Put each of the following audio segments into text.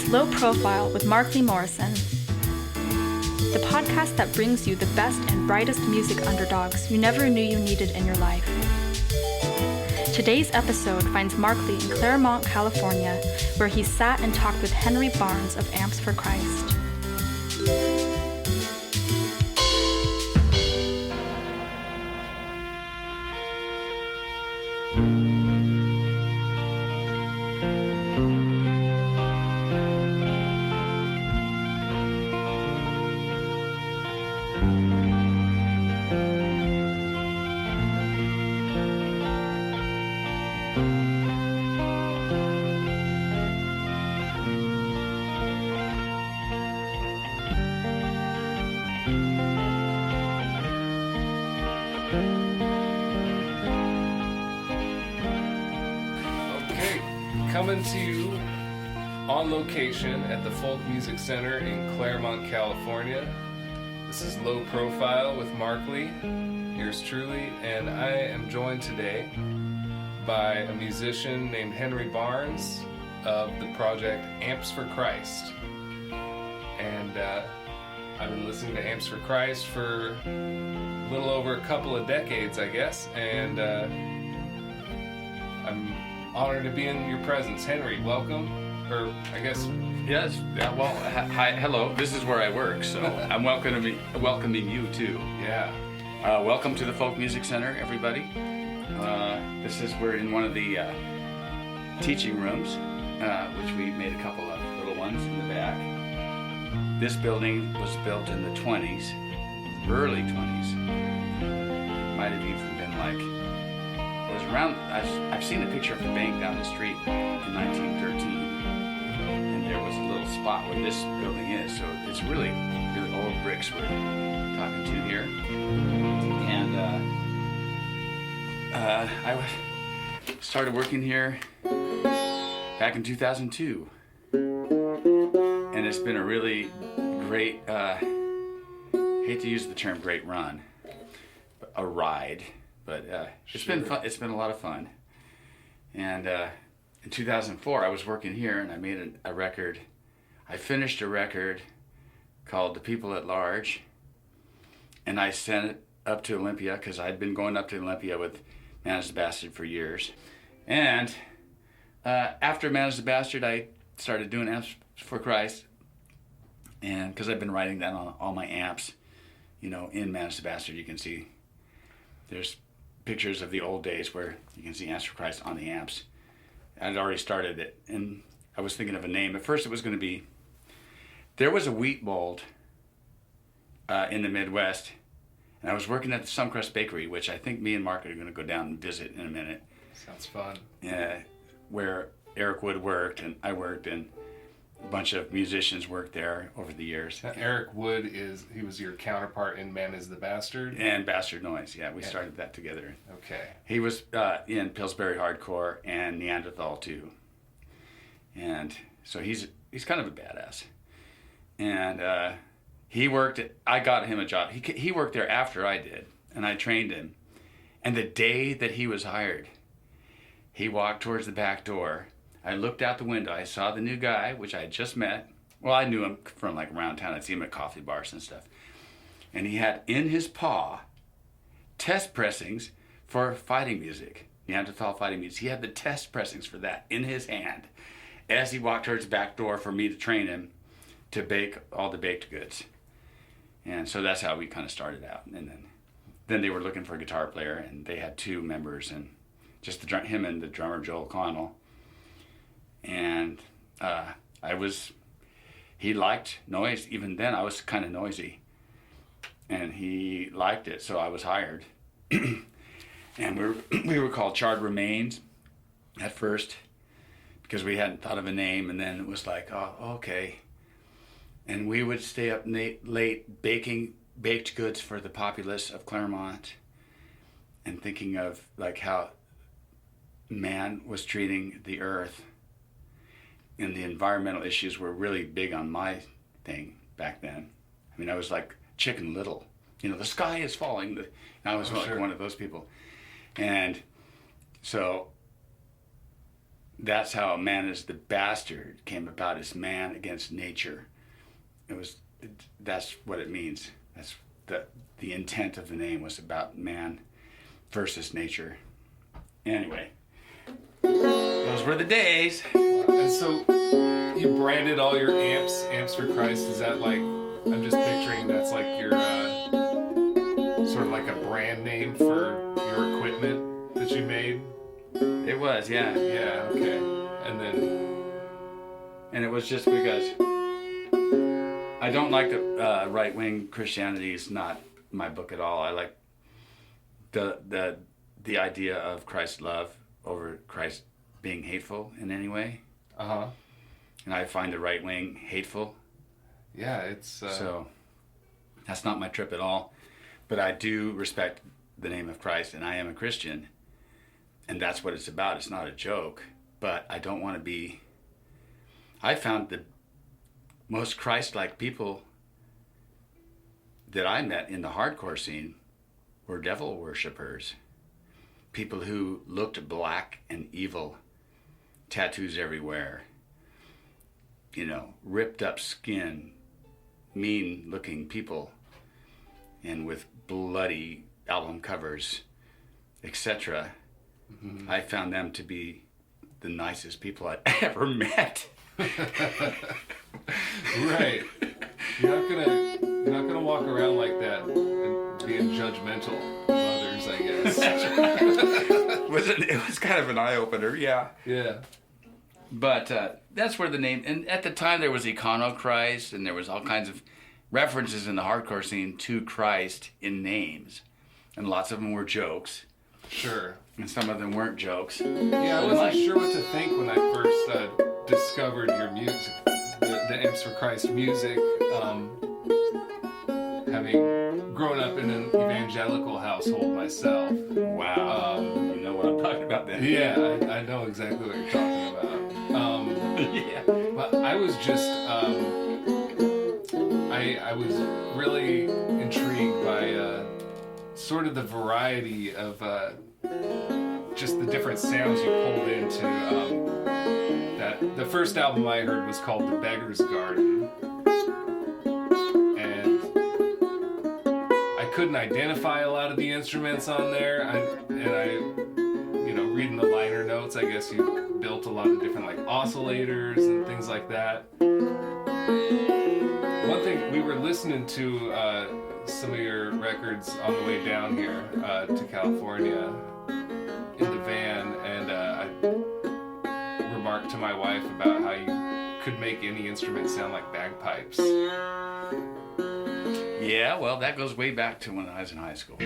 is Low Profile with Mark Lee Morrison, the podcast that brings you the best and brightest music underdogs you never knew you needed in your life. Today's episode finds Mark Lee in Claremont, California, where he sat and talked with Henry Barnes of Amps for Christ. Coming to you on location at the Folk Music Center in Claremont, California. This is Low Profile with Mark Lee, yours truly, and I am joined today by a musician named Henry Barnes of the project Amps for Christ. And I've been listening to Amps for Christ for a little over a couple of decades, I guess, and I'm honored to be in your presence. Henry, welcome. Or I guess yes. Yeah, well, hi, hello. This is where I work, so I'm welcoming you too. Yeah. Welcome to the Folk Music Center, everybody. We're in one of the teaching rooms, which we made a couple of little ones in the back. This building was built in the 20s, early 20s. Might have even been like. It was around, I've seen a picture of the bank down the street in 1913, and there was a little spot where this building is, so it's really, really old bricks we're talking to here. And I started working here back in 2002, and it's been a really great, hate to use the term great run, a ride. But it's been fun. It's been a lot of fun. And in 2004, I was working here, and I made a record. I finished a record called "The People at Large," and I sent it up to Olympia because I'd been going up to Olympia with Man Is the Bastard for years. And after Man Is the Bastard, I started doing Amps for Christ, and because I've been writing that on all my amps, in Man Is the Bastard, you can see there's pictures of the old days where you can see Amps for Christ on the amps. I'd already started it, and I was thinking of a name. At first it was going to be, there was a wheat mold in the Midwest, and I was working at the Suncrust Bakery, which I think me and Mark are going to go down and visit in a minute. Sounds fun. Where Eric Wood worked, and I worked, and a bunch of musicians worked there over the years. Eric Wood he was your counterpart in Man Is the Bastard? And Bastard Noise, yeah, we started that together. Okay. He was in Pillsbury Hardcore and Neanderthal too. And so he's kind of a badass. And I got him a job. He worked there after I did, and I trained him. And the day that he was hired, he walked towards the back door. I looked out the window. I saw the new guy, which I had just met. Well, I knew him from like around town. I'd see him at coffee bars and stuff. And he had in his paw test pressings for fighting music, Neanderthal fighting music. He had the test pressings for that in his hand as he walked towards the back door for me to train him to bake all the baked goods. And so that's how we kind of started out. And then they were looking for a guitar player, and they had two members, and just him and the drummer, Joel Connell. And he liked noise. Even then I was kind of noisy, and he liked it, so I was hired. And we were called Charred Remains at first because we hadn't thought of a name, and then it was like, oh, okay. And we would stay up late baking baked goods for the populace of Claremont and thinking of like how man was treating the earth. And the environmental issues were really big on my thing back then. I mean, I was like Chicken Little. The sky is falling. And I was one of those people. And so that's how man is the bastard came about, as man against nature. That's what it means. That's the intent of the name was about man versus nature. Anyway, those were the days. And so you branded all your amps for Christ. Is that like, I'm just picturing that's like your sort of like a brand name for your equipment that you made? It was, yeah. Yeah, okay. And it was just because I don't like the right-wing Christianity is not my book at all. I like the idea of Christ's love over Christ being hateful in any way. Uh-huh. And I find the right wing hateful. Yeah, it's... So that's not my trip at all. But I do respect the name of Christ, and I am a Christian. And that's what it's about. It's not a joke. But I don't want to be... I found the most Christ-like people that I met in the hardcore scene were devil worshippers. People who looked black and evil, tattoos everywhere, ripped up skin, mean looking people, and with bloody album covers, etc. Mm-hmm. I found them to be the nicest people I'd ever met. Right. You're not gonna walk around like that and being judgmental of others, I guess. It was kind of an eye-opener, yeah. Yeah. But that's where the name... And at the time there was Econochrist, and there was all kinds of references in the hardcore scene to Christ in names. And lots of them were jokes. Sure. And some of them weren't jokes. Yeah, I wasn't sure what to think when I first discovered your music, the Amps for Christ music. Having grown up in an evangelical household myself. Wow. You know what I'm talking about then. Yeah, I know exactly what you're talking about. Yeah. But I was just, I was really intrigued by sort of the variety of just the different sounds you pulled into. That the first album I heard was called The Beggar's Garden, and I couldn't identify a lot of the instruments on there. Reading the liner notes, I guess you built a lot of different like oscillators and things like that. One thing, we were listening to some of your records on the way down here to California in the van, and I remarked to my wife about how you could make any instrument sound like bagpipes. Yeah, well, that goes way back to when I was in high school.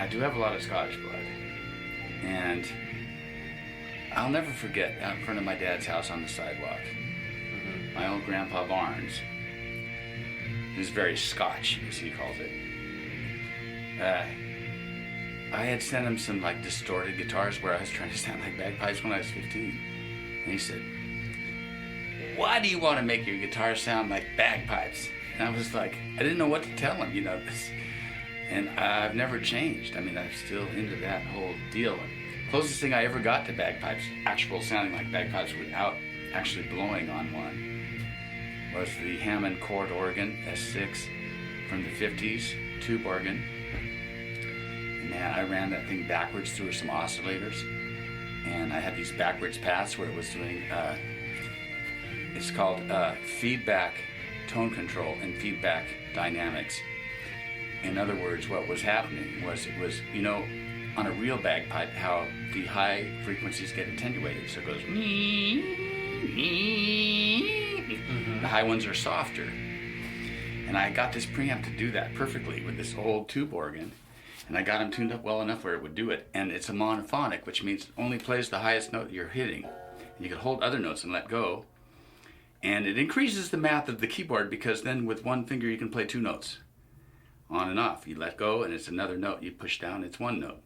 I do have a lot of Scottish blood, and I'll never forget out in front of my dad's house on the sidewalk, my old grandpa Barnes, who's very Scotch, as he calls it. I had sent him some like distorted guitars where I was trying to sound like bagpipes when I was 15, and he said, "Why do you want to make your guitar sound like bagpipes?" And I was like, I didn't know what to tell him, this. And I've never changed. I mean, I'm still into that whole deal. Closest thing I ever got to bagpipes, actual sounding like bagpipes without actually blowing on one, was the Hammond chord organ, S6, from the 50s, tube organ. And man, I ran that thing backwards through some oscillators. And I had these backwards paths where it was doing, it's called feedback tone control and feedback dynamics. In other words, what was happening was it was, on a real bagpipe, how the high frequencies get attenuated. So it goes, mm-hmm. The high ones are softer. And I got this preamp to do that perfectly with this old tube organ. And I got them tuned up well enough where it would do it. And it's a monophonic, which means it only plays the highest note you're hitting. And you can hold other notes and let go. And it increases the math of the keyboard because then with one finger you can play 2 notes on and off. You let go and it's another note. You push down, it's 1 note.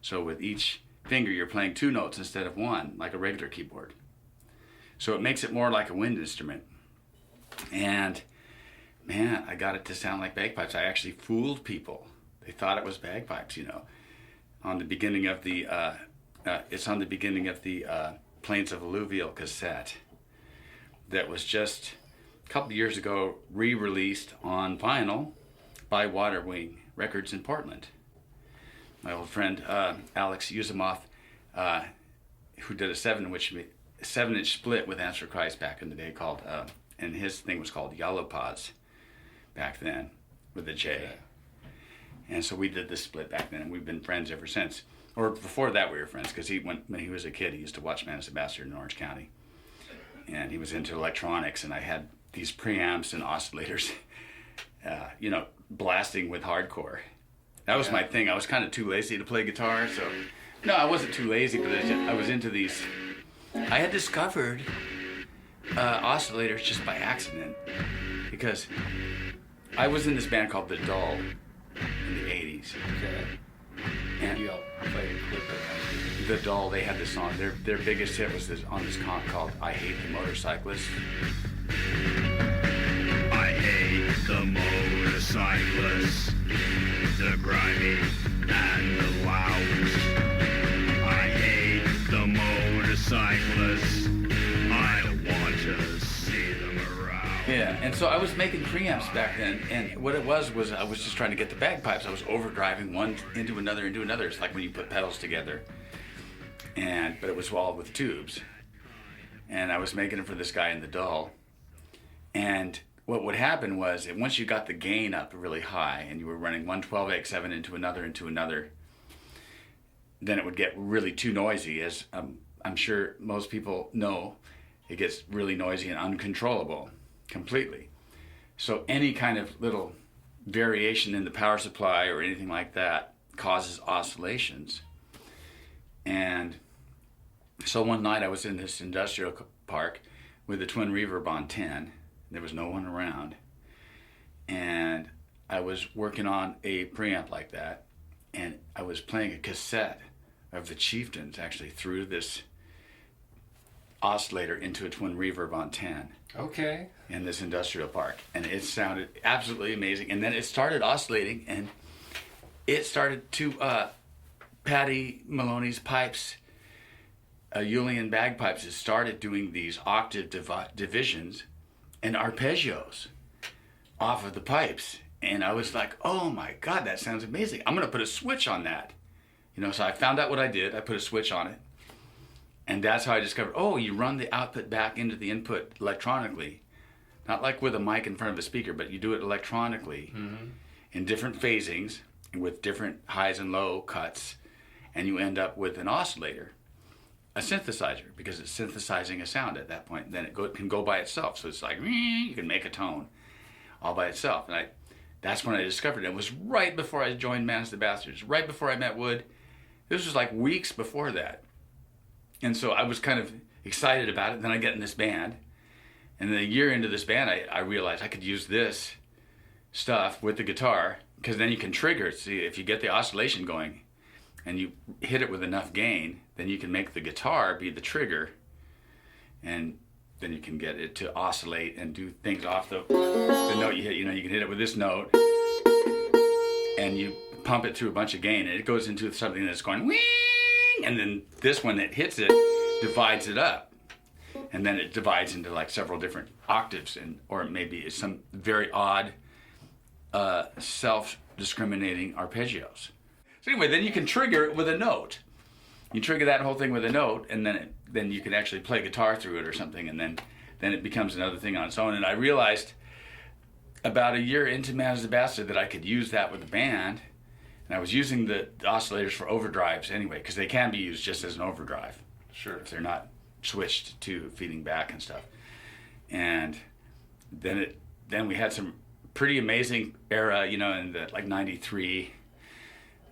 So with each finger you're playing 2 notes instead of 1, like a regular keyboard. So it makes it more like a wind instrument. And man, I got it to sound like bagpipes. I actually fooled people. They thought it was bagpipes, you know. On the beginning of the, it's on the beginning of the Plains of Alluvial cassette that was just a couple of years ago re-released on vinyl by Waterwing Records in Portland. My old friend Alex Yuzimoff, who did a 7-inch split with Answer Christ back in the day called, and his thing was called Yellow Pods back then with a J. Yeah. And so we did this split back then, and we've been friends ever since. Or before that, we were friends because when he was a kid, he used to watch Man as a Bastard in Orange County, and he was into electronics. And I had these preamps and oscillators, you know, blasting with hardcore. That was my thing. I was kind of too lazy to play guitar, so no, I wasn't too lazy, but I was into these. I had discovered oscillators just by accident because I was in this band called The Dull in the 80s. Okay. And You all played a clip of The Dull, they had this song. Their biggest hit was this on this comp called "I Hate the Motorcyclist." I hate the motorcyclists, the grimy and the loud. I hate the motorcyclists. I don't want to see them around. Yeah, and so I was making preamps back then, and what it was I was just trying to get the bagpipes. I was overdriving one into another. It's like when you put pedals together, but it was all with tubes. And I was making it for this guy in The Dull. And what would happen was that once you got the gain up really high and you were running one 12x7 into another, then it would get really too noisy. As I'm sure most people know, it gets really noisy and uncontrollable completely. So any kind of little variation in the power supply or anything like that causes oscillations. And so one night I was in this industrial park with a twin reverb on 10. There was no one around. And I was working on a preamp like that. And I was playing a cassette of the Chieftains actually through this oscillator into a twin reverb on 10. Okay. In this industrial park. And it sounded absolutely amazing. And then it started oscillating and it started to, Patty Maloney's pipes, Julian bagpipes, it started doing these octave divisions and arpeggios off of the pipes. And I was like, oh my God, that sounds amazing. I'm going to put a switch on that. You know, so I found out what I did. I put a switch on it. And that's how I discovered, you run the output back into the input electronically. Not like with a mic in front of a speaker, but you do it electronically in different phasings with different highs and low cuts. And you end up with an oscillator, a synthesizer, because it's synthesizing a sound at that point. Then it can go by itself. So it's like, you can make a tone all by itself. And that's when I discovered it. It was right before I joined Man as the Bastards, right before I met Wood. This was like weeks before that. And so I was kind of excited about it. Then I get in this band. And then a year into this band, I realized I could use this stuff with the guitar, because then you can trigger it. See, if you get the oscillation going and you hit it with enough gain, then you can make the guitar be the trigger. And then you can get it to oscillate and do things off the note you hit. You know, you can hit it with this note and you pump it through a bunch of gain and it goes into something that's going wing, and then this one that hits it divides it up. And then it divides into like several different octaves, or maybe it's some very odd self-discriminating arpeggios. So anyway, then you can trigger it with a note. You trigger that whole thing with a note, and then you can actually play guitar through it or something, and then it becomes another thing on its own. And I realized about a year into Man as the Bastard that I could use that with the band, and I was using the oscillators for overdrives anyway, because they can be used just as an overdrive. Sure. If they're not switched to feeding back and stuff. And then we had some pretty amazing era, you know, in the like 93,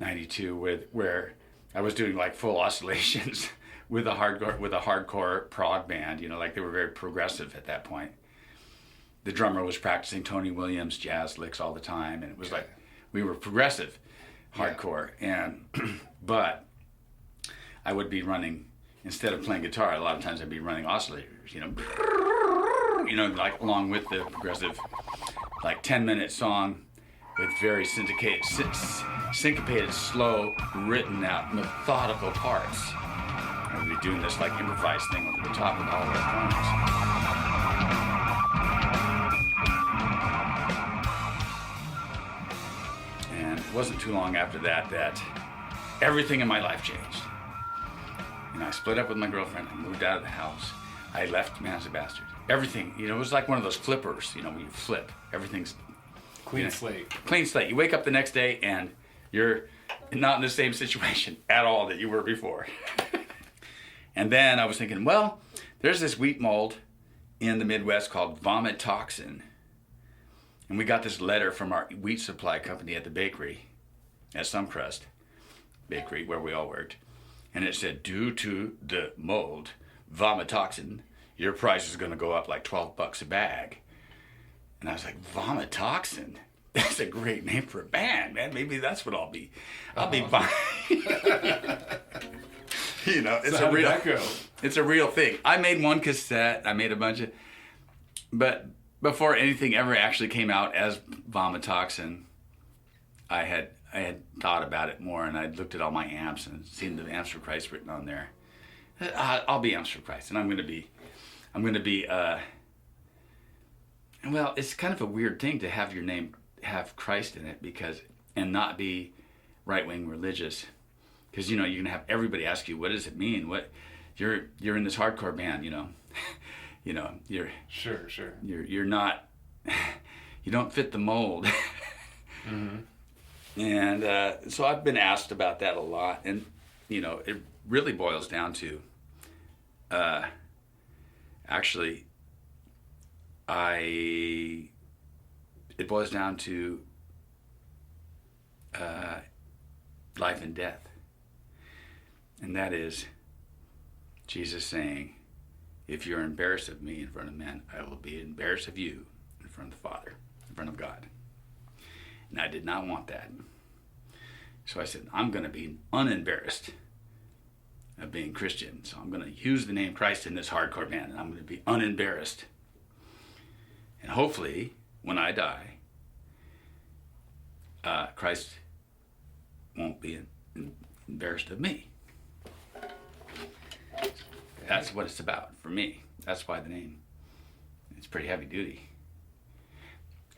92, where I was doing like full oscillations with a hardcore prog band, like they were very progressive at that point. The drummer was practicing Tony Williams jazz licks all the time, and it was like we were progressive, hardcore. And but I would be running, instead of playing guitar, a lot of times I'd be running oscillators, like along with the progressive, like 10-minute song with very syncopated, slow, written out, methodical parts. I would be doing this like improvised thing over the top of all electronics. And it wasn't too long after that everything in my life changed. I split up with my girlfriend. I moved out of the house. I left Man as a Bastard. Everything, it was like one of those flippers, when you flip. Everything's clean slate. Clean slate. You wake up the next day and you're not in the same situation at all that you were before. And then I was thinking, well, there's this wheat mold in the Midwest called vomit toxin. And we got this letter from our wheat supply company at the bakery, at Suncrust Bakery, where we all worked. And it said, due to the mold, vomit toxin, your price is going to go up like $12 a bag. And I was like, vomit toxin? That's a great name for a band, man. Maybe that's what I'll be. I'll be fine. It's so a real. How did that go? It's a real thing. I made one cassette. I made a bunch of, but before anything ever actually came out as vomit toxin, I had thought about it more, and I'd looked at all my amps and seen the Amps for Christ written on there. I'll be Amps for Christ, and I'm going to be. Well, it's kind of a weird thing to have your name have Christ in it and not be right-wing religious, because you're going to have everybody ask you, what does it mean? What you're in this hardcore band, you're sure you're not, you don't fit the mold. Mm-hmm. And so I've been asked about that a lot, and it really boils down to it boils down to life and death. And that is Jesus saying, if you're embarrassed of me in front of men, I will be embarrassed of you in front of the Father, in front of God. And I did not want that. So I said, I'm going to be unembarrassed of being Christian. So I'm going to use the name Christ in this hardcore band, and I'm going to be unembarrassed. And hopefully, when I die, Christ won't be embarrassed of me. That's what it's about for me. That's why the name. It's pretty heavy duty.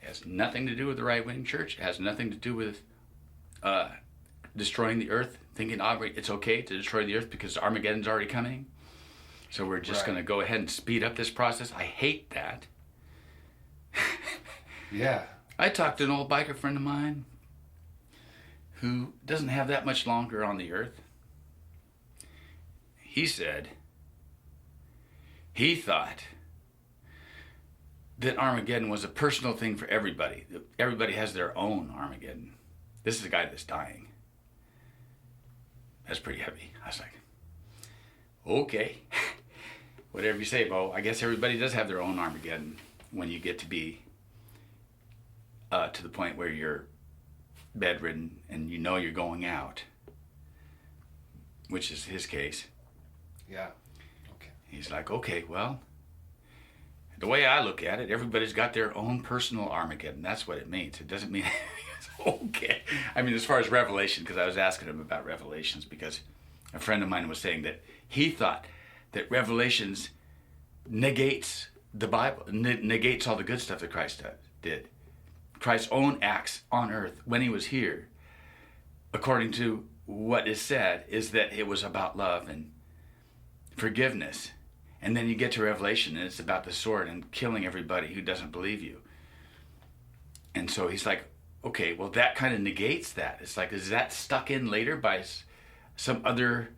It has nothing to do with the right-wing church. It has nothing to do with destroying the earth, thinking it's okay to destroy the earth because Armageddon's already coming. So we're just going to go ahead and speed up this process. I hate that. Yeah. I talked to an old biker friend of mine who doesn't have that much longer on the earth. He said he thought that Armageddon was a personal thing for everybody. Everybody has their own Armageddon. This is a guy that's dying. That's pretty heavy. I was like, okay, whatever you say, Bo. I guess everybody does have their own Armageddon when you get to be to the point where you're bedridden and you're going out, which is his case. Yeah. Okay. He's like, okay, well, the way I look at it, everybody's got their own personal Armageddon. That's what it means. It doesn't mean it's okay. I mean, as far as Revelation, because I was asking him about Revelations, because a friend of mine was saying that he thought that Revelations negates the Bible, negates all the good stuff that Christ did. Christ's own acts on earth when he was here, according to what is said, is that it was about love and forgiveness. And then you get to Revelation and it's about the sword and killing everybody who doesn't believe you. And so he's like, okay, well, that kind of negates that. It's like, is that stuck in later by some other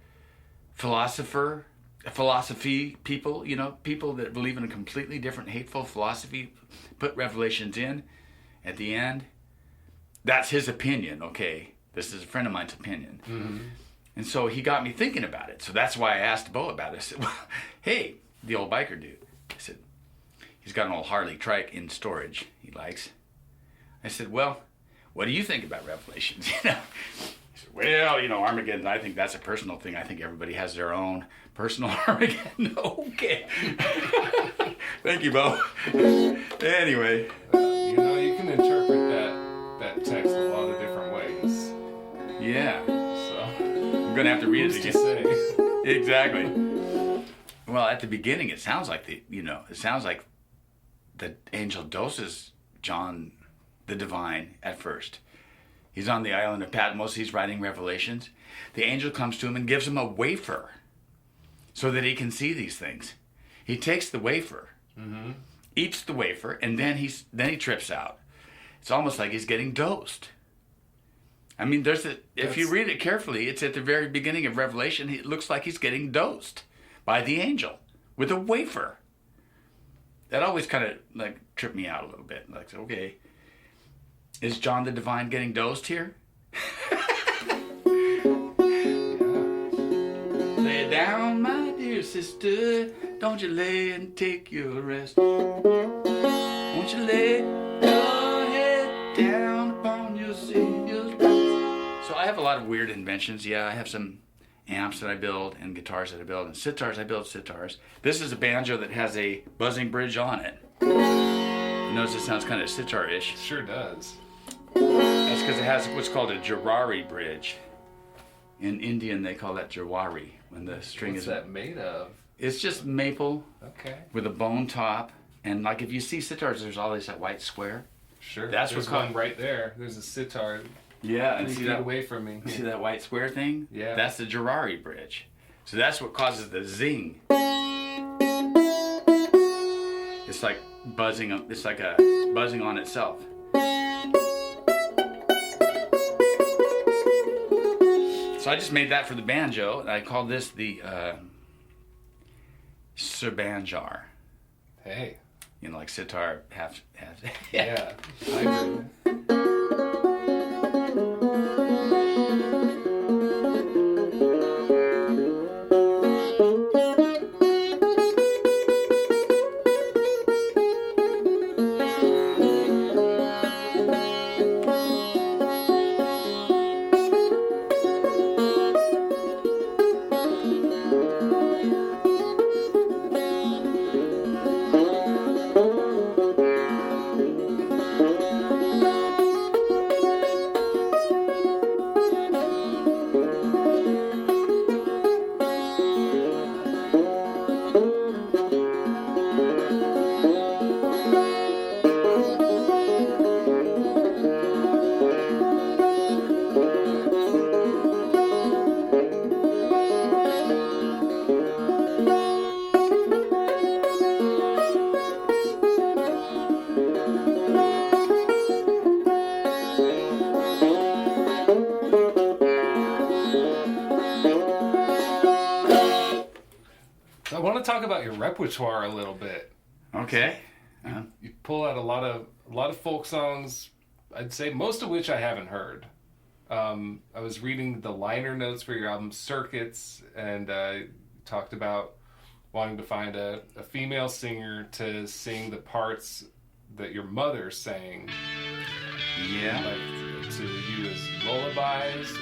philosophy people, people that believe in a completely different hateful philosophy, put Revelations in at the end? That's his opinion, okay? This is a friend of mine's opinion. Mm-hmm. And so he got me thinking about it. So that's why I asked Bo about it. I said, well, hey, the old biker dude. I said, he's got an old Harley trike in storage he likes. I said, well, what do you think about Revelations? He said, well, Armageddon, I think that's a personal thing. I think everybody has their own personal Armageddon. Okay. Thank you, Bo. Anyway. You can interpret that text a lot of different ways. Yeah. So I'm going to have to read it again. Who's to say? Exactly. Well, at the beginning, it sounds like the angel doses John the divine at first. He's on the island of Patmos. He's writing Revelations. The angel comes to him and gives him a wafer so that he can see these things. He takes the wafer, eats the wafer, and then he trips out. It's almost like he's getting dosed. I mean, if you read it carefully, it's at the very beginning of Revelation. It looks like he's getting dosed by the angel with a wafer. That always kind of like tripped me out a little bit. Like, okay, is John the Divine getting dosed here? Lay down, my dear sister. Don't you lay and take your rest. Won't you lay your head down upon your Savior's breast? So I have a lot of weird inventions. Yeah, I have some amps that I build and guitars that I build and sitars. I build sitars. This is a banjo that has a buzzing bridge on it. You notice it sounds kind of sitar-ish. Sure does. That's because it has what's called a jawari bridge. In Indian, they call that jawari when the string What's is. that made of? It's just maple with a bone top, and like if you see sitars, there's always that white square. Sure. That's There's what one right there. There's a sitar. Yeah, and 3 see feet that away from me. See that white square thing? Yeah. That's the jawari bridge. So that's what causes the zing. It's like buzzing. It's like a buzzing on itself. So I just made that for the banjo, and I called this the Surbanjar. Hey. Like sitar, half. Yeah. I agree. I want to talk about your repertoire a little bit. Okay. You pull out a lot of folk songs. I'd say most of which I haven't heard. I was reading the liner notes for your album Circuits, and talked about wanting to find a female singer to sing the parts that your mother sang. Yeah. Like to you as lullabies.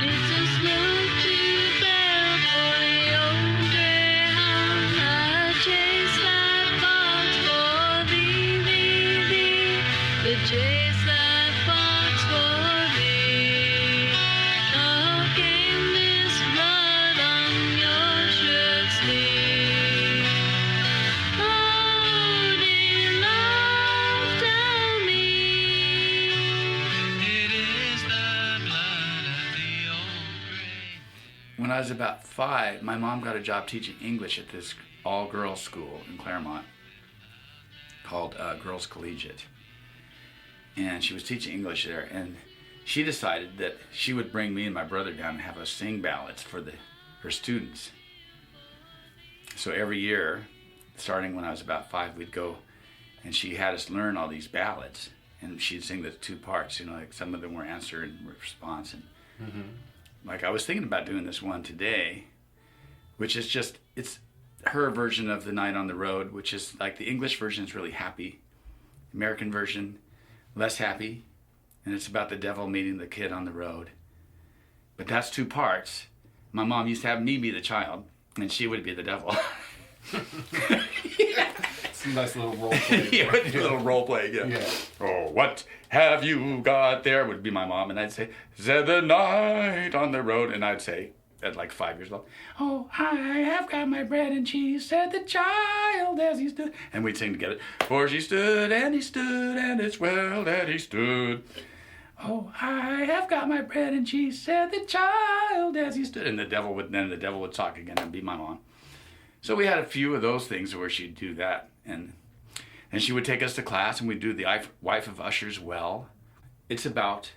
It's a I was about 5, my mom got a job teaching English at this all-girls school in Claremont called Girls Collegiate. And she was teaching English there, and she decided that she would bring me and my brother down and have us sing ballads for her students. So every year, starting when I was about 5, we'd go, and she had us learn all these ballads, and she'd sing the 2 parts, like some of them were answer and response. And like I was thinking about doing this one today, which is just, it's her version of The Night on the Road, which is like the English version is really happy, American version less happy, and it's about the devil meeting the kid on the road. But that's 2 parts. My mom used to have me be the child, and she would be the devil. It's a nice little role play. Yeah, a little role play, yeah. Oh, what have you got there? Would be my mom, and I'd say, "Said the night on the road," and I'd say, at like 5 years old, "Oh, I have got my bread and cheese," said the child as he stood. And we'd sing together. For she stood, and he stood, and it's well that he stood. Oh, I have got my bread and cheese, said the child as he stood. And the devil would talk again and be my mom. So we had a few of those things where she'd do that. And she would take us to class, and we'd do the Wife of Usher's Well. It's about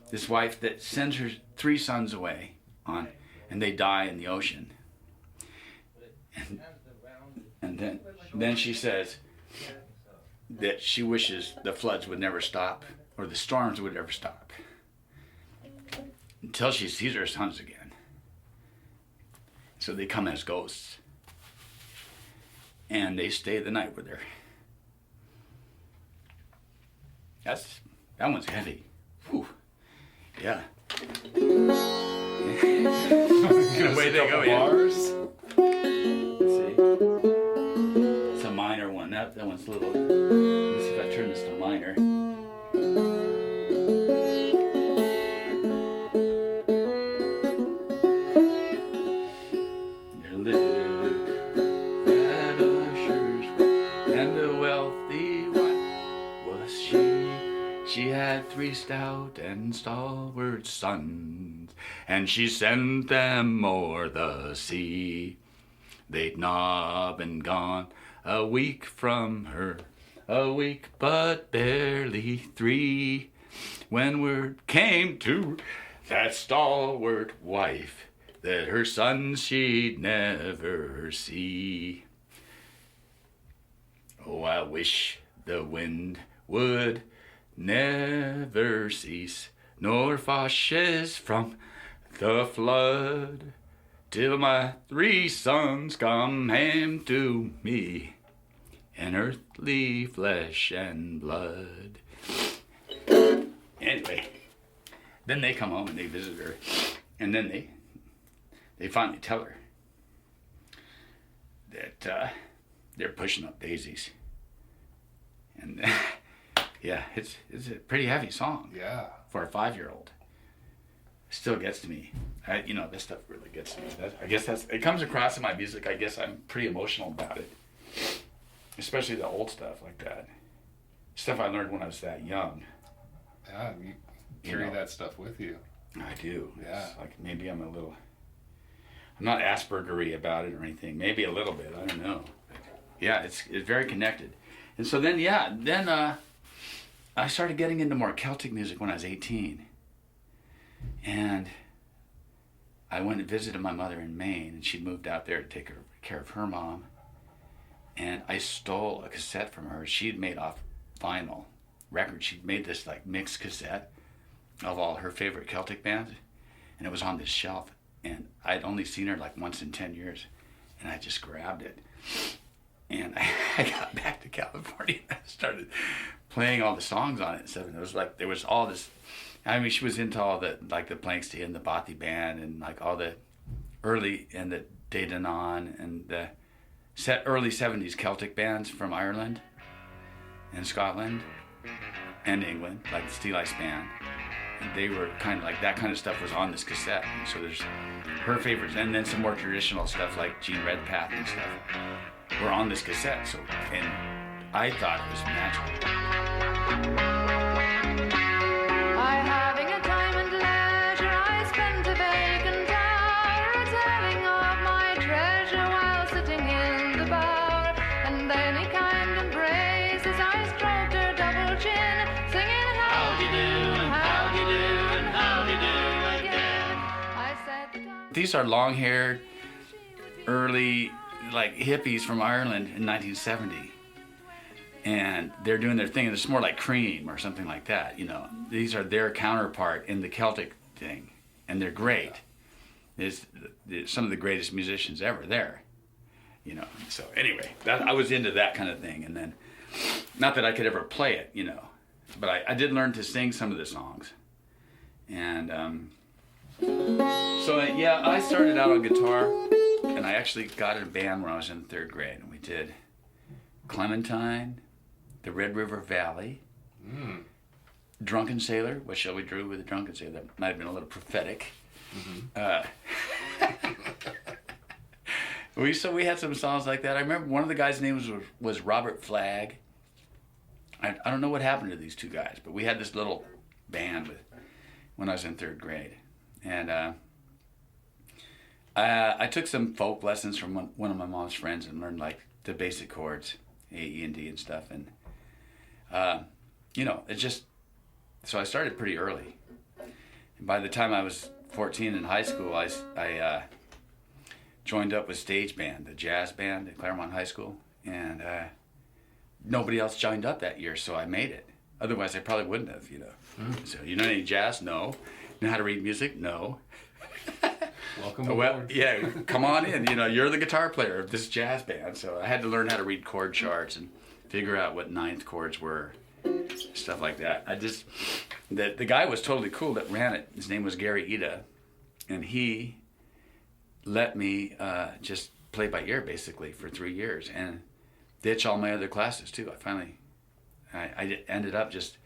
this wife that sends her 3 sons away and they die in the ocean. And then she says that she wishes the floods would never stop, or the storms would never stop, until she sees her sons again. So they come as ghosts, and they stay the night with her. That one's heavy. Whew. Yeah. Away they go, bars. Let's see. It's a minor one. That one's a little. Let's see if I turn this to minor. There lived at Usher's Well, and the wealthy wife was she. She had 3 stout and stalwart sons, and she sent them o'er the sea. They'd not been gone a week from her, a week but barely 3, when word came to that stalwart wife that her sons she'd never see. Oh, I wish the wind would never cease, nor fashes from the flood, till my 3 sons come home to me in earthly flesh and blood. Anyway, then they come home and they visit her, and then they finally tell her that they're pushing up daisies. And yeah, it's a pretty heavy song. Yeah. For a 5-year-old. Still gets to me. This stuff really gets to me. I guess it comes across in my music. I guess I'm pretty emotional about it. Especially the old stuff like that. Stuff I learned when I was that young. Yeah, you carry that stuff with you. I do. Yeah. It's like maybe I'm not Aspergery about it or anything. Maybe a little bit. I don't know. But yeah, it's very connected. And so then I started getting into more Celtic music when I was 18. And I went and visited my mother in Maine, and she'd moved out there to take care of her mom. And I stole a cassette from her. She'd made off vinyl record. She'd made this like mixed cassette of all her favorite Celtic bands. And it was on this shelf. And I'd only seen her like once in 10 years. And I just grabbed it. And I got back to California and I started playing all the songs on it and stuff. And it was like, there was all this, she was into all the, like the Planksty and the Bothy Band and like all the early, and the Daydanon and the early 70s Celtic bands from Ireland and Scotland and England, like the Steel Ice Band. And they were kind of like, that kind of stuff was on this cassette. And so there's her favorites. And then some more traditional stuff like Gene Redpath and stuff were on this cassette. So, and I thought it was magical. I having a time and leisure, I spent a vacant hour at these are long-haired, early, like hippies from Ireland in 1970. And they're doing their thing, and it's more like Cream or something like that, you know. These are their counterpart in the Celtic thing, and they're great. It's some of the greatest musicians ever there, you know. So anyway, I was into that kind of thing, and then, not that I could ever play it, you know, but I did learn to sing some of the songs. And I started out on guitar, and I actually got in a band when I was in 3rd grade, and we did Clementine, the Red River Valley, Drunken Sailor. What shall we do with a drunken sailor? That might have been a little prophetic. We had some songs like that. I remember one of the guys' names was Robert Flagg. I don't know what happened to these two guys, but we had this little band when I was in 3rd grade. And I took some folk lessons from one of my mom's friends and learned like the basic chords, A, E, and D and stuff. And, you know, so I started pretty early. And by the time I was 14 in high school, I joined up with stage band, the jazz band at Claremont High School. And nobody else joined up that year, so I made it. Otherwise, I probably wouldn't have, you know. So, you know any jazz? No. Know how to read music? No. Welcome aboard. Yeah, come on in. You know, you're the guitar player of this jazz band. So I had to learn how to read chord charts and figure out what ninth chords were, stuff like that. The guy was totally cool that ran it. His name was Gary Ida, and he let me just play by ear basically for 3 years and ditch all my other classes too. I ended up just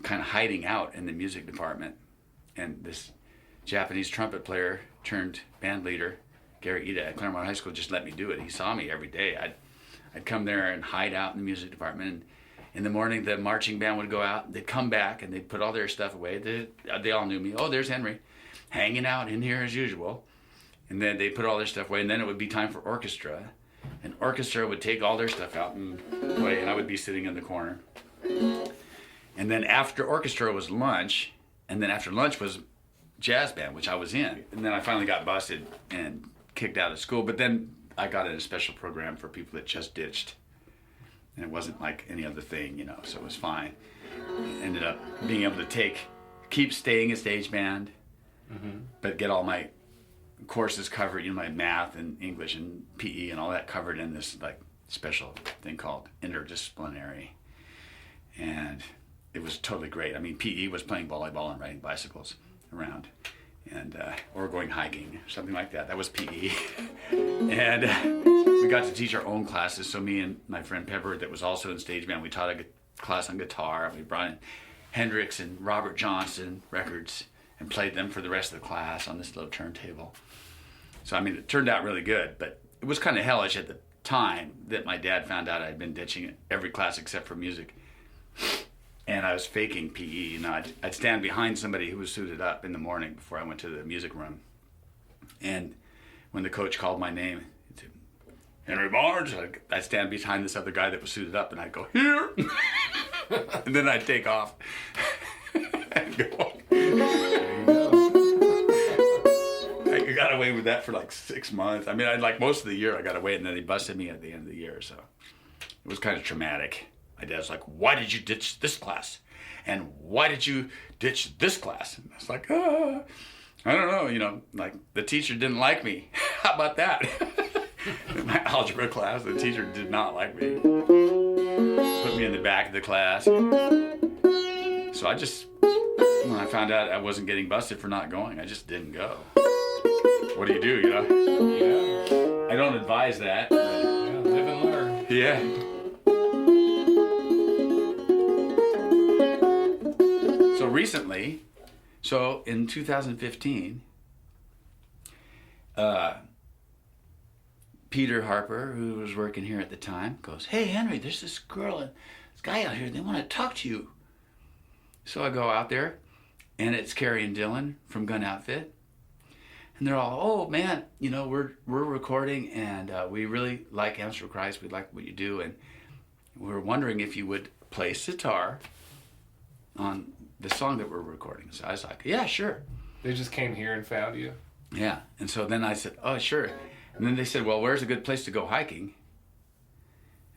kind of hiding out in the music department, and this Japanese trumpet player turned band leader, Gary Ida at Claremont High School, just let me do it. He saw me every day. I'd come there and hide out in the music department, and in the morning the marching band would go out, they'd come back and they'd put all their stuff away. They all knew me. Oh, there's Henry, hanging out in here as usual. And then they'd put all their stuff away, and then it would be time for orchestra. And orchestra would take all their stuff out and play, and I would be sitting in the corner. And then after orchestra was lunch, and then after lunch was jazz band, which I was in. And then I finally got busted and kicked out of school. But then I got in a special program for people that just ditched. And it wasn't like any other thing, you know, so it was fine. Ended up being able to keep staying a stage band, but get all my courses covered, you know, my math and English and PE and all that covered in this like special thing called interdisciplinary. And it was totally great. I mean, PE was playing volleyball and riding bicycles around, and or going hiking, something like that. That was PE. And we got to teach our own classes. So me and my friend Pepper, that was also in stage band, we taught a class on guitar. We brought in Hendrix and Robert Johnson records and played them for the rest of the class on this little turntable. So I mean, it turned out really good, but it was kind of hellish at the time that my dad found out I'd been ditching every class except for music. And I was faking PE. You know, I'd stand behind somebody who was suited up in the morning before I went to the music room. And when the coach called my name, he'd say, Henry Barnes, I'd stand behind this other guy that was suited up, and I'd go, here! And then I'd take off and go. I got away with that for like 6 months. I mean, like most of the year I got away, and then he busted me at the end of the year, so it was kind of traumatic. My dad's like, why did you ditch this class? And why did you ditch this class? And I was like, I don't know, you know, like the teacher didn't like me. How about that? In my algebra class, the teacher did not like me. Put me in the back of the class. So I just, when I found out I wasn't getting busted for not going, I just didn't go. What do, you know? Yeah. I don't advise that. Yeah, live and learn. Yeah. So recently, in 2015, Peter Harper, who was working here at the time, goes, hey, Henry, there's this girl and this guy out here. They want to talk to you. So I go out there, and it's Carrie and Dylan from Gun Outfit. And they're all, oh, man, you know, we're recording, and we really like Amps for Christ. We like what you do, and we're wondering if you would play sitar on the song that we're recording. So I was like, yeah, sure. They just came here and found you? Yeah. And so then I said, oh, sure. And then they said, well, where's a good place to go hiking?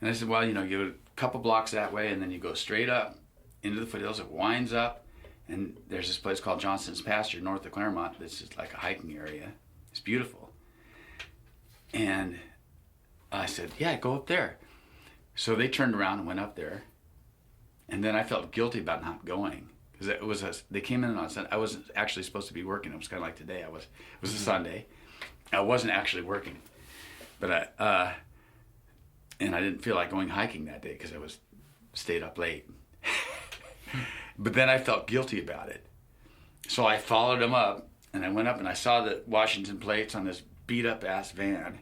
And I said, well, you go a couple blocks that way, and then you go straight up into the foothills. It winds up, and there's this place called Johnson's Pasture north of Claremont. This is like a hiking area. It's beautiful. And I said, yeah, go up there. So they turned around and went up there. And then I felt guilty about not going. Because they came in on Sunday. I wasn't actually supposed to be working. It was kind of like today. It was a Sunday. I wasn't actually working. But and I didn't feel like going hiking that day because I stayed up late. But then I felt guilty about it. So I followed them up, and I went up and I saw the Washington plates on this beat up ass van.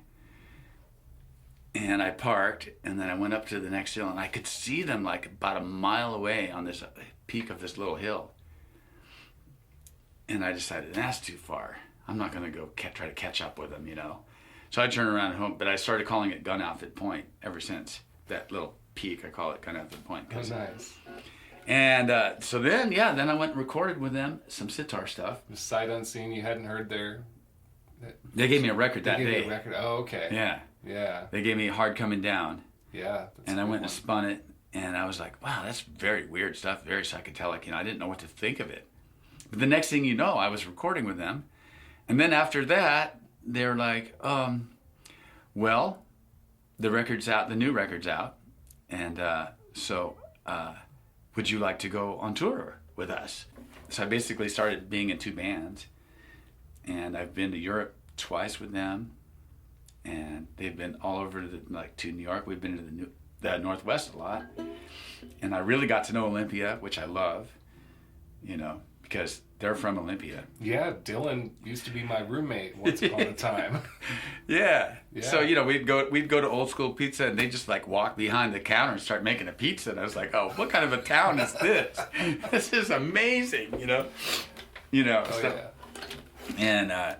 And I parked, and then I went up to the next hill, and I could see them like about a mile away on this peak of this little hill. And I decided, that's too far. I'm not going to go try to catch up with them, So I turned around at home, but I started calling it Gun Outfit Point ever since. That little peak, I call it Gun Outfit Point. Oh, nice. And so then I went and recorded with them some sitar stuff. Sight unseen, you hadn't heard their... They gave me a record that day. They gave you a record. Oh, okay. Yeah. Yeah. They gave me Hard Coming Down. Yeah. And I went and spun it, and I was like, wow, that's very weird stuff, very psychedelic. I didn't know what to think of it. But the next thing you know, I was recording with them. And then after that, they're like, well, the record's out, the new record's out. And so would you like to go on tour with us? So I basically started being in two bands. And I've been to Europe twice with them. And they've been all over to New York. We've been to the Northwest a lot. And I really got to know Olympia, which I love, because they're from Olympia. Yeah, Dylan used to be my roommate once upon a time. Yeah. So, we'd go to Old School Pizza, and they just walk behind the counter and start making a pizza. And I was like, oh, what kind of a town is this? This is amazing, Oh, yeah. And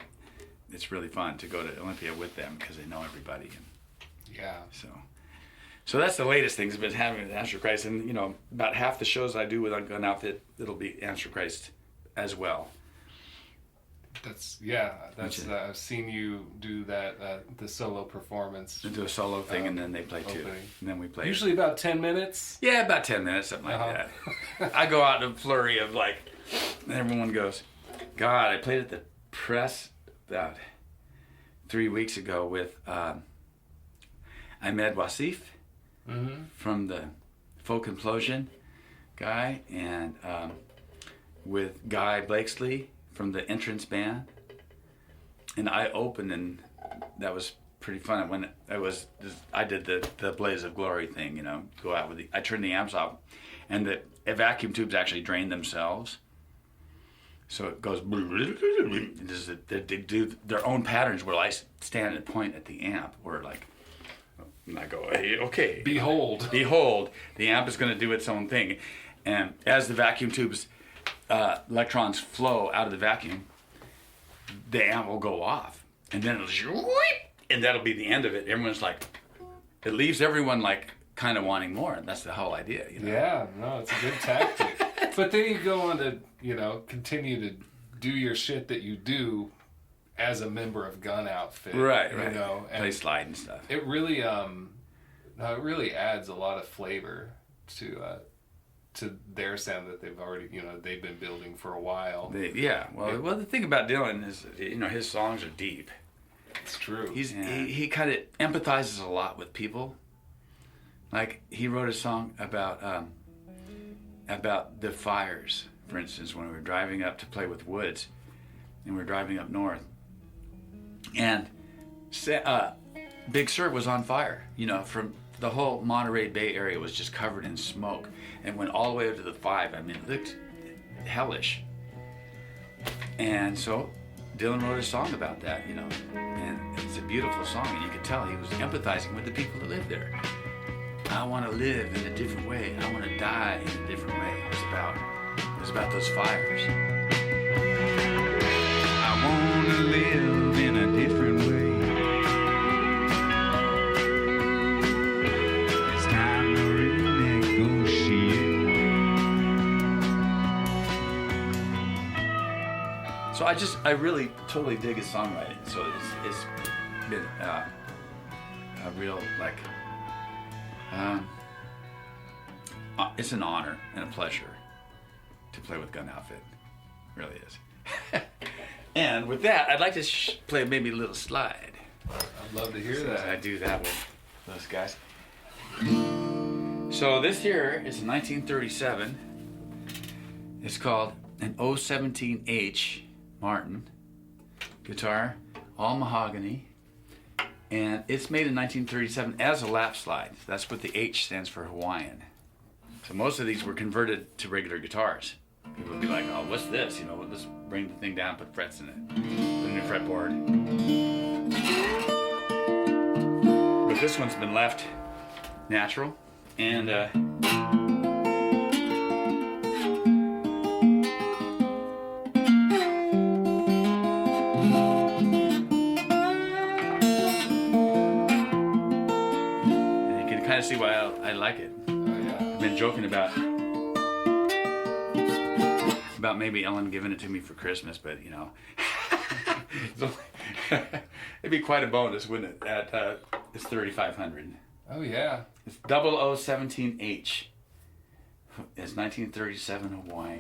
it's really fun to go to Olympia with them because they know everybody. Yeah. So that's the latest things I've been having with Answer Christ. And, about half the shows I do with Gun Outfit, it'll be Answer Christ as well. I've seen you do that, the solo performance. They do a solo thing, and then they play too. And then we play. Usually about 10 minutes? Yeah, about 10 minutes, something like that. I go out in a flurry of and everyone goes, God, I played at the Press about 3 weeks ago with Ahmed Wasif from the Folk Implosion guy, and with Guy Blakesley from the Entrance Band. And I opened, and that was pretty fun. When I did the Blaze of Glory thing, go out with I turned the amps off, and the vacuum tubes actually drain themselves. So it goes, they do their own patterns where I stand and point at the amp, and I go, hey, okay. Behold, the amp is going to do its own thing. And as the vacuum tubes, electrons flow out of the vacuum, the amp will go off. And then that'll be the end of it. Everyone's it leaves everyone kind of wanting more. And that's the whole idea, Yeah, no, it's a good tactic. But then you go on to, continue to do your shit that you do as a member of Gun Outfit. Right. And play slide and stuff. It really, it really adds a lot of flavor to their sound that they've already, they've been building for a while. Well, the thing about Dylan is, his songs are deep. It's true. He kind of empathizes a lot with people. He wrote a song about the fires, for instance, when we were driving up to play with Woods, and we were driving up north, and Big Sur was on fire. From the whole Monterey Bay area was just covered in smoke, and went all the way up to the 5. I mean, it looked hellish. And so Dylan wrote a song about that, and it's a beautiful song, and you could tell he was empathizing with the people that live there. I want to live in a different way. I want to die in a different way. It was about those fires. I want to live in a different way. It's time to renegotiate. So I really totally dig his songwriting. So it's been a real, like, it's an honor and a pleasure to play with Gun Outfit. It really is. And with that, I'd like to play maybe a little slide. I'd love to hear that. I do that with those guys. So this here is a 1937. It's called an 017H Martin guitar, all mahogany, and it's made in 1937 as a lap slide. That's what the H stands for, Hawaiian. So most of these were converted to regular guitars. People would be like, oh, what's this? You know, let's bring the thing down, put frets in it, put a new fretboard. But this one's been left natural, and kind of see why I like it. Oh, yeah. I've been joking about maybe Ellen giving it to me for Christmas, but you know, it'd be quite a bonus, wouldn't it? It's 3,500. Oh yeah. It's 0017H. It's 1937 Hawaii.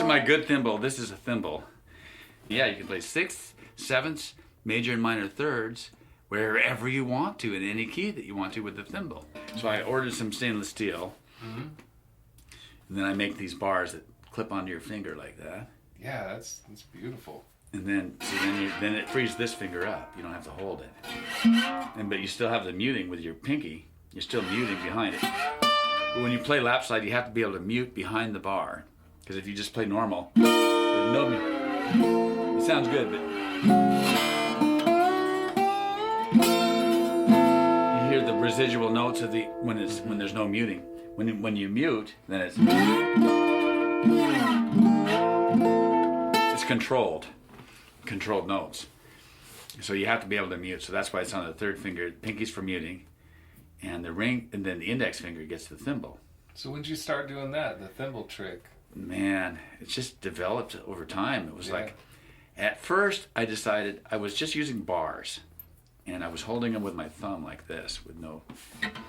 My good thimble. This is a thimble. Yeah, you can play sixths, sevenths, major and minor thirds, wherever you want to, in any key that you want to with the thimble. So I ordered some stainless steel, and then I make these bars that clip onto your finger like that. Yeah, that's beautiful. And then, then it frees this finger up. You don't have to hold it. But you still have the muting with your pinky. You're still muting behind it. But when you play lap slide, you have to be able to mute behind the bar. Because if you just play normal, there's no mute. It sounds good, but you hear the residual notes of the when there's no muting. When you mute, then it's controlled notes. So you have to be able to mute. So that's why it's on the third finger. Pinky's for muting, and the ring, and then the index finger gets the thimble. So when did you start doing that, the thimble trick? Man, it's just developed over time. It was like, at first I decided I was just using bars, and I was holding them with my thumb like this, with no,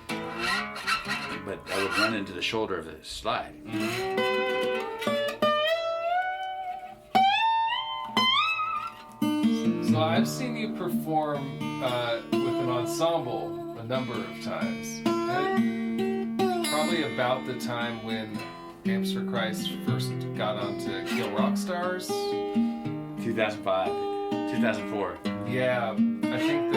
but I would run into the shoulder of the slide. So I've seen you perform with an ensemble a number of times. Probably about the time when Amps for Christ first got onto Kill Rock Stars. 2005, 2004. Yeah, I think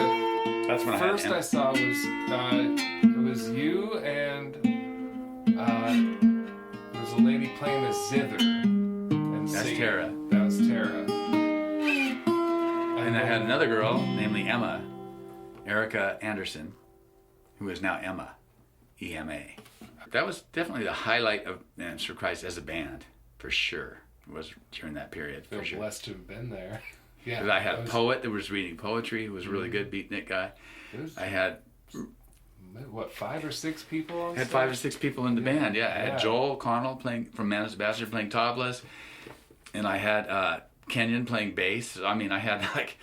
that's when first I saw was it was you and there was a lady playing a zither and That's singing. Tara. That was Tara. And I had another girl, namely Emma, Erica Anderson, who is now Emma, E-M-A. That was definitely the highlight of Amps for Christ as a band, for sure. It was during that period, I for feel sure. blessed to have been there. Yeah, Because I had a poet that was reading poetry, who was really good, beatnik guy. I had 5 or 6 people on had stage? 5 or 6 people in the band. Yeah, I had Yeah. Joel Connell playing from Man's Ambassador playing tablas, and I had Kenyon playing bass. I mean, I had like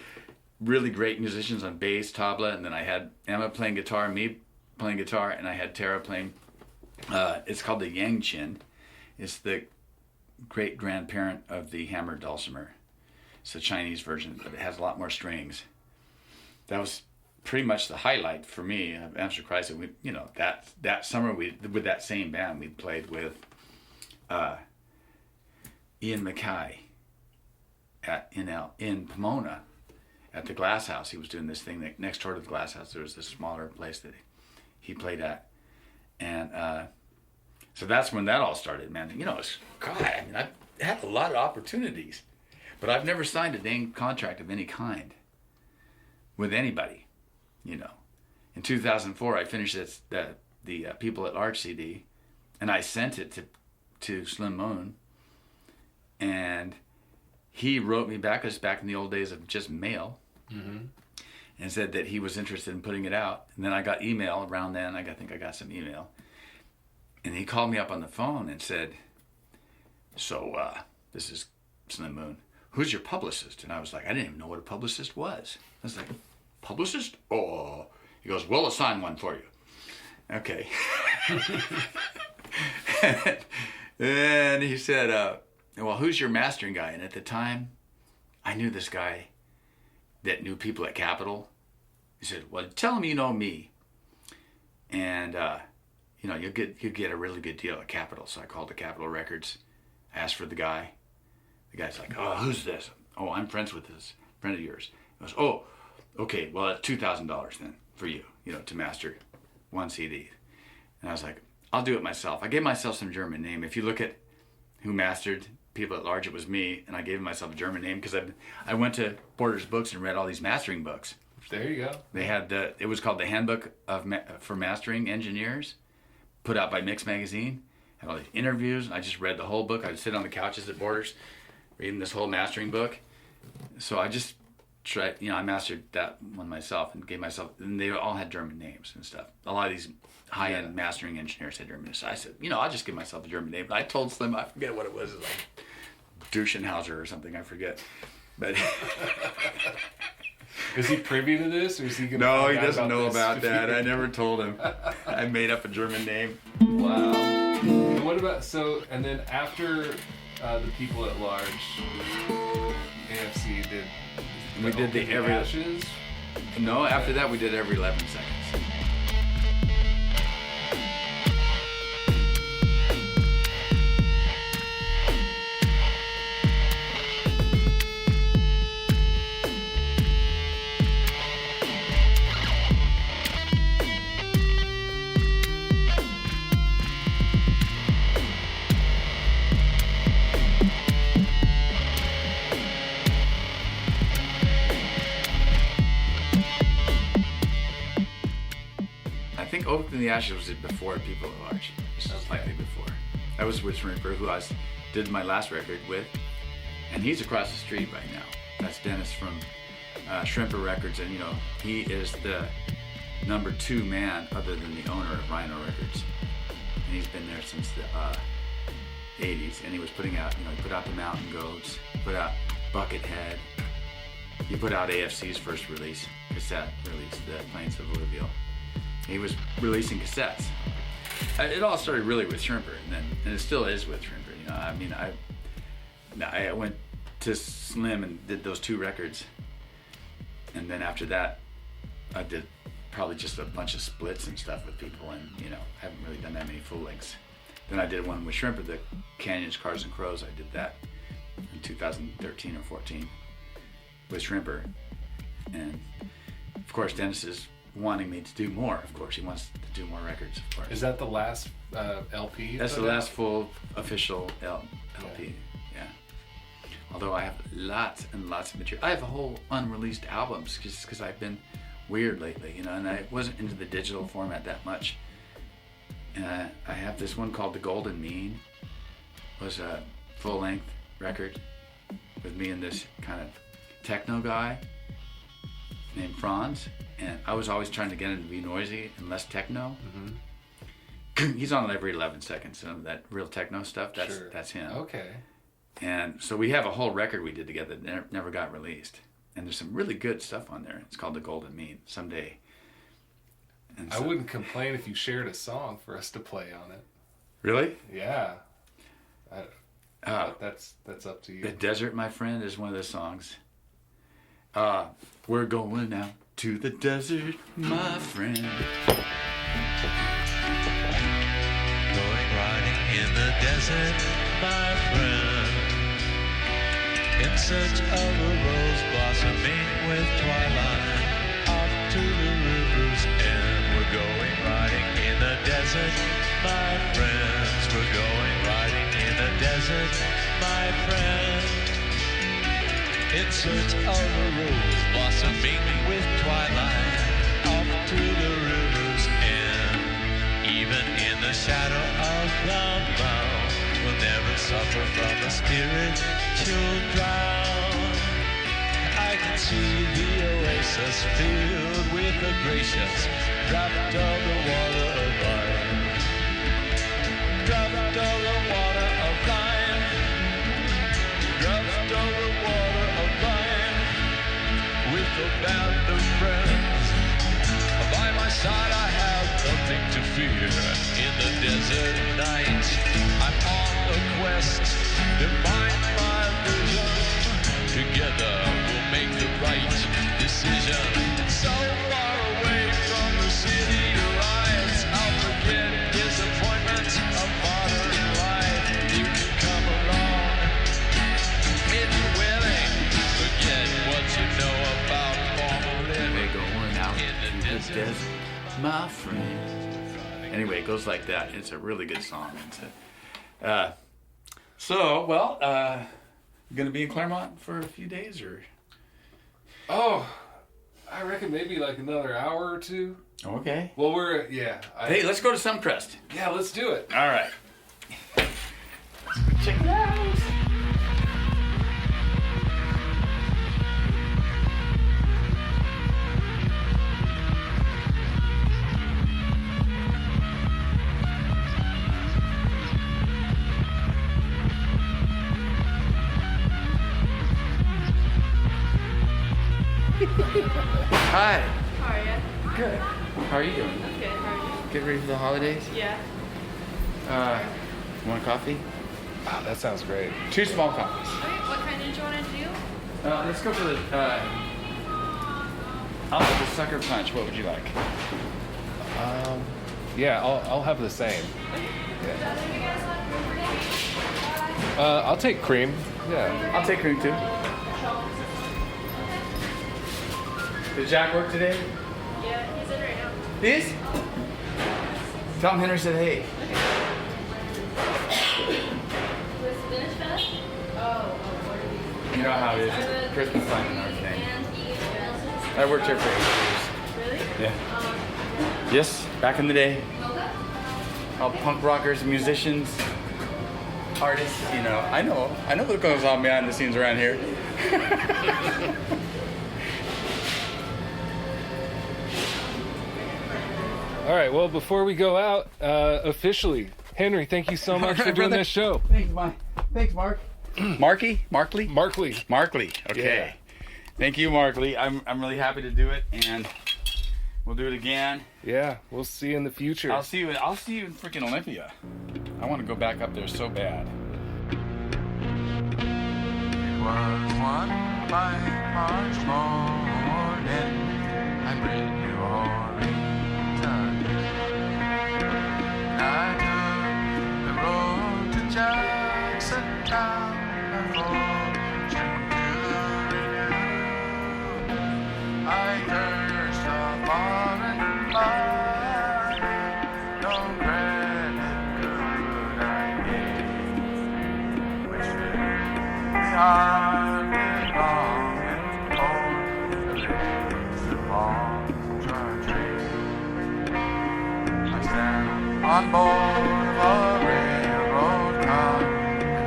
really great musicians on bass, tabla, and then I had Emma playing guitar, me playing guitar, and I had Tara playing. It's called the Yang Chin. It's the great grandparent of the hammered dulcimer. It's a Chinese version, but it has a lot more strings. That was pretty much the highlight for me of Amps for Christ. We, you know, that summer with that same band, we played with Ian Mackay in Pomona at the Glass House. He was doing this thing that next door to the Glass House. There was this smaller place that he played at, and so that's when that all started, man. You know, I've had a lot of opportunities, but I've never signed a dang contract of any kind with anybody. You know, in 2004, I finished the People at Large CD, and I sent it to Slim Moon, and he wrote me back. It was back in the old days of just mail, and said that he was interested in putting it out. And then I got email around then. I think I got some email, and he called me up on the phone and said, "So this is Slim Moon. Who's your publicist?" And I was like, I didn't even know what a publicist was. I was like, "Publicist? Oh." He goes, "We'll assign one for you." Okay. And he said, "Well, who's your mastering guy?" And at the time, I knew this guy that knew people at Capitol. He said, "Well, tell him you know me, and you know you'll get a really good deal at Capitol." So I called the Capitol Records, asked for the guy. The guy's like, "Oh, who's this?" "Oh, I'm friends with this friend of yours." He goes, "Oh, okay. Well, that's $2,000 then for you, to master one CD." And I was like, "I'll do it myself." I gave myself some German name. If you look at who mastered People at Large, it was me, and I gave myself a German name because I went to Borders Books and read all these mastering books. There you go. They had it was called the Handbook for Mastering Engineers, put out by Mix Magazine. Had all these interviews, and I just read the whole book. I'd sit on the couches at Borders, reading this whole mastering book. So I just tried, I mastered that one myself and gave myself, and they all had German names and stuff. A lot of these high-end mastering engineers had German names. So I said, I'll just give myself a German name. But I told Slim, I forget what it was, like Duschenhauser or something, I forget. But is he privy to this, or is he going to? No, he doesn't know about that. I never told him. I made up a German name. Wow. And what about and then after the People at Large, AFC did. We did the every. Ashes? No, after that we did every 11 seconds. I think Oak in the Ashes was before People at Large. Slightly before. That was with Shrimper, who I did my last record with. And he's across the street right now. That's Dennis from Shrimper Records. And, he is the number 2 man other than the owner of Rhino Records. And he's been there since the 80s. And he was putting out, he put out the Mountain Goats, put out Buckethead. He put out AFC's first cassette release, The Plains of Louisville. He was releasing cassettes. It all started really with Shrimper, and it still is with Shrimper. I went to Slim and did those 2 records, and then after that, I did probably just a bunch of splits and stuff with people, and haven't really done that many full lengths. Then I did one with Shrimper, the Canyons, Cars and Crows. I did that in 2013 or 14 with Shrimper, and of course Dennis is wanting me to do more. Of course, he wants to do more records. Of course. Is that the last LP? That's the last full official LP. Yeah. Although I have lots and lots of material. I have a whole unreleased albums just because I've been weird lately, and I wasn't into the digital format that much. I have this one called The Golden Mean. It was a full-length record with me and this kind of techno guy named Franz. And I was always trying to get him to be noisy and less techno. Mm-hmm. He's on every 11 seconds, so that real techno stuff, that's him. Okay. And so we have a whole record we did together that never got released. And there's some really good stuff on there. It's called The Golden Mean, someday. And I wouldn't complain if you shared a song for us to play on it. Really? Yeah. That's up to you. The Desert, My Friend, is one of the songs. We're going out to the desert, my friend. Going riding in the desert, my friend. In in search of a rose blossoming with twilight. Off to the river's end, we're going riding in the desert, my friends. We're going riding in the desert, my friend. In search of a rose blossoming with twilight. Off to the river's end. Even in the shadow of the mound, we'll never suffer from a spirit chill drown. I can see the oasis filled with a gracious drop of the water of life. Drop of the water of life. Drop of the water of life. With a band of friends by my side, I have nothing to fear. In the desert night, I'm on a quest to find my vision. Together we'll make the right decision. So far away from the city lights, I'll forget disappointments of modern life. You can come along if you're willing. Forget what you know about formal living. Going out in the desert, my friend. Anyway, it goes like that. It's a really good song. Gonna be in Claremont for a few days, or? Oh, I reckon maybe like another hour or two. Okay. Well, Hey, let's go to Suncrest. Yeah, let's do it. All right. Check it out. Hi. How are you? Good. How are you doing? I'm good. How are you? Get ready for the holidays? Yeah. Want a coffee? Wow, that sounds great. 2 small coffees. Okay, what kind did you want to do? Let's go for the, I'll have the sucker punch. What would you like? Yeah, I'll have the same. I'll take cream. Yeah. I'll take cream too. Did Jack work today? Yeah, he's in right now. This? Tell him Henry said hey. Was Spinach Fest? Oh, You know how it is. Christmas time and everything. I worked here for 8 years. Really? Yeah. Yes, back in the day. All punk rockers, musicians, artists, you know. I know what goes on behind the scenes around here. All right, well, before we go out, officially, Henry, thank you so much for doing this show. Thanks, Mark. Marky? Markley? Markley. Okay. Yeah. Thank you, Markley. I'm really happy to do it, and we'll do it again. Yeah, we'll see you in the future. I'll see you in freaking Olympia. I want to go back up there so bad. It was one fine March morning. I read you all. I took the road to Jackson Town before June to renew. I cursed a foreign land, no credit could I give, wishing the heart is long and cold, the leaves of long dry trees. I stand on board of a railroad car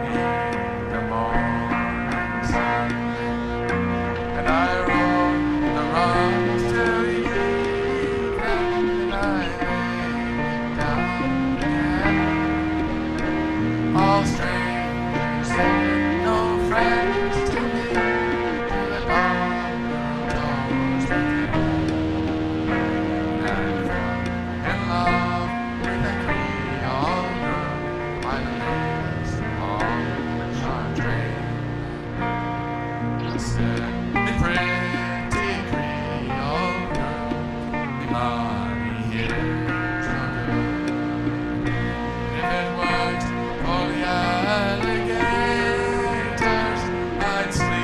beneath the morning sun, and I rode the runs till evening, and I lay down again. All strangers and no friends to me, till the dawn closed within, and I fell in love. I'd sleep.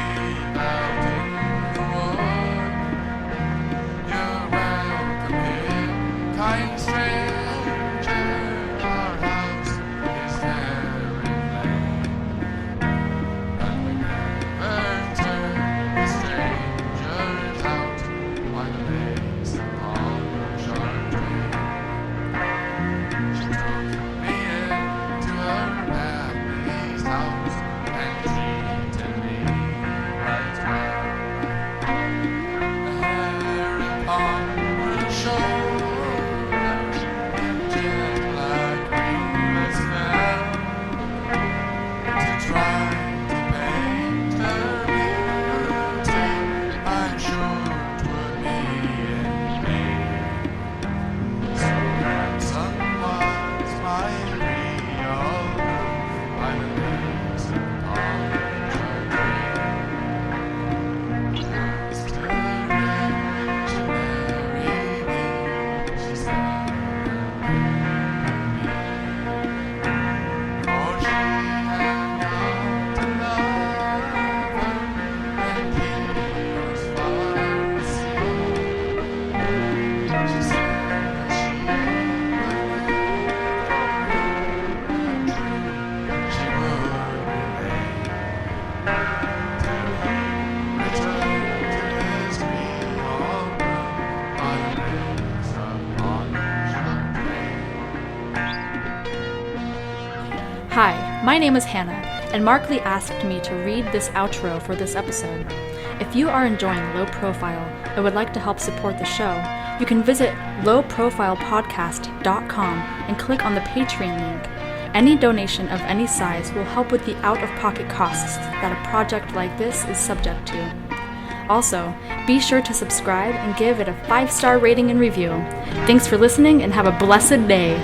My name is Hannah, and Mark Lee asked me to read this outro for this episode. If you are enjoying Low Profile and would like to help support the show, you can visit lowprofilepodcast.com and click on the Patreon link. Any donation of any size will help with the out-of-pocket costs that a project like this is subject to. Also, be sure to subscribe and give it a 5-star rating and review. Thanks for listening and have a blessed day.